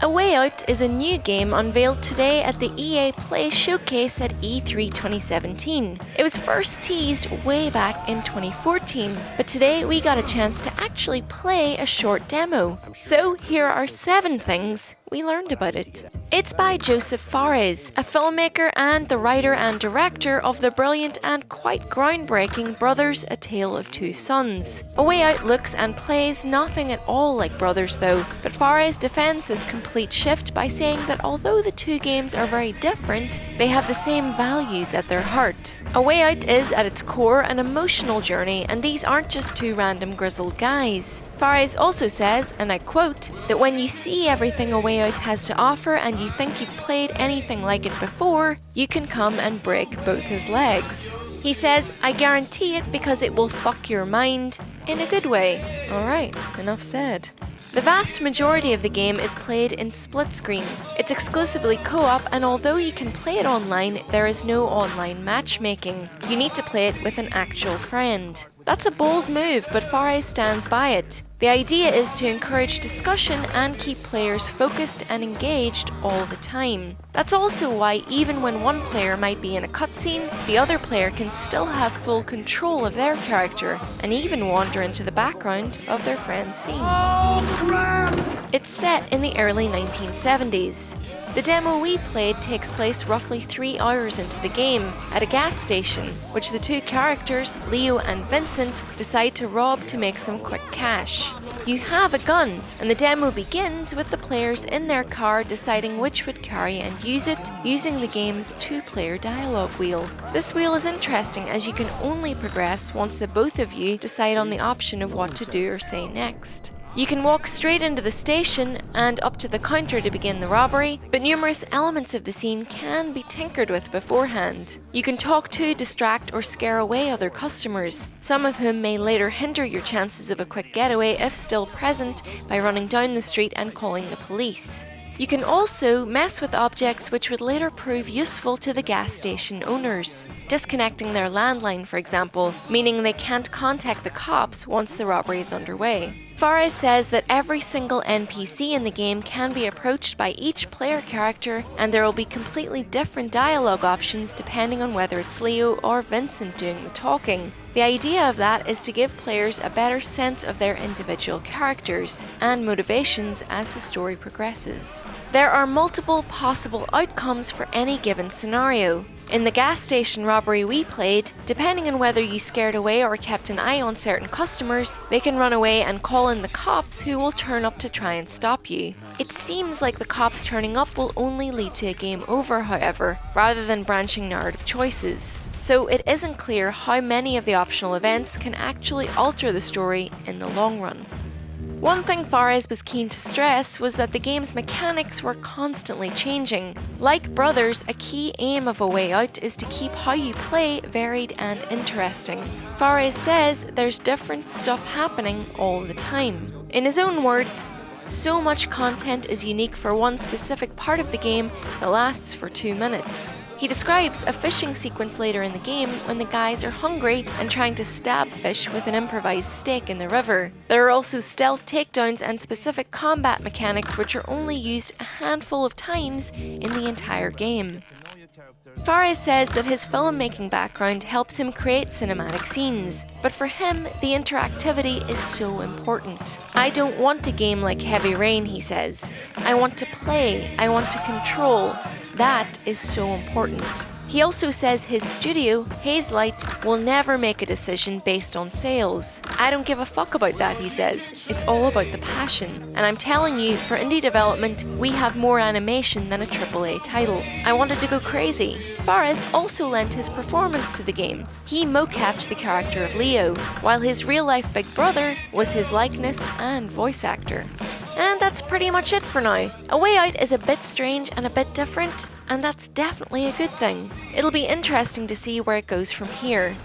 A Way Out is a new game unveiled today at the EA Play Showcase at E3 2017. It was first teased way back in 2014, but today we got a chance to actually play a short demo. So here are 7 things we learned about it. It's by Josef Fares, a filmmaker and the writer and director of the brilliant and quite groundbreaking Brothers: A Tale of Two Sons. A Way Out looks and plays nothing at all like Brothers though, but Fares defends this complete shift by saying that although the two games are very different, they have the same values at their heart. A Way Out is at its core an emotional journey, and these aren't just two random grizzled guys. Fares also says, and I quote, that when you see everything A Way Out has to offer and you think you've played anything like it before, you can come and break both his legs. He says, I guarantee it because it will fuck your mind in a good way. Alright, enough said. The vast majority of the game is played in split screen. It's exclusively co-op, and although you can play it online, there is no online matchmaking. You need to play it with an actual friend. That's a bold move, but Fares stands by it. The idea is to encourage discussion and keep players focused and engaged all the time. That's also why even when one player might be in a cutscene, the other player can still have full control of their character and even wander into the background of their friend's scene. Oh, crap! It's set in the early 1970s. The demo we played takes place roughly 3 hours into the game at a gas station, which the two characters, Leo and Vincent, decide to rob to make some quick cash. You have a gun, and the demo begins with the players in their car deciding which would carry and use it, using the game's 2-player dialogue wheel. This wheel is interesting as you can only progress once the both of you decide on the option of what to do or say next. You can walk straight into the station and up to the counter to begin the robbery, but numerous elements of the scene can be tinkered with beforehand. You can talk to, distract, or scare away other customers, some of whom may later hinder your chances of a quick getaway if still present by running down the street and calling the police. You can also mess with objects which would later prove useful to the gas station owners, disconnecting their landline for example, meaning they can't contact the cops once the robbery is underway. Fares says that every single NPC in the game can be approached by each player character, and there will be completely different dialogue options depending on whether it's Leo or Vincent doing the talking. The idea of that is to give players a better sense of their individual characters and motivations as the story progresses. There are multiple possible outcomes for any given scenario. In the gas station robbery we played, depending on whether you scared away or kept an eye on certain customers, they can run away and call in the cops who will turn up to try and stop you. It seems like the cops turning up will only lead to a game over, however, rather than branching narrative choices. So it isn't clear how many of the optional events can actually alter the story in the long run. One thing Fares was keen to stress was that the game's mechanics were constantly changing. Like Brothers, a key aim of A Way Out is to keep how you play varied and interesting. Fares says there's different stuff happening all the time. In his own words, so much content is unique for one specific part of the game that lasts for 2 minutes. He describes a fishing sequence later in the game when the guys are hungry and trying to stab fish with an improvised stake in the river. There are also stealth takedowns and specific combat mechanics which are only used a handful of times in the entire game. Fares says that his filmmaking background helps him create cinematic scenes, but for him, the interactivity is so important. I don't want a game like Heavy Rain, he says. I want to play, I want to control. That is so important. He also says his studio, Hazelight, will never make a decision based on sales. I don't give a fuck about that, he says. It's all about the passion. And I'm telling you, for indie development, we have more animation than a AAA title. I wanted to go crazy. Fares also lent his performance to the game. He mocapped the character of Leo, while his real-life big brother was his likeness and voice actor. And that's pretty much it for now. A Way Out is a bit strange and a bit different, and that's definitely a good thing. It'll be interesting to see where it goes from here.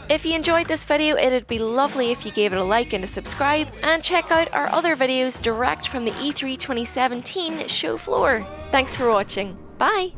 If you enjoyed this video, it'd be lovely if you gave it a like and a subscribe, and check out our other videos direct from the E3 2017 show floor. Thanks for watching. Bye!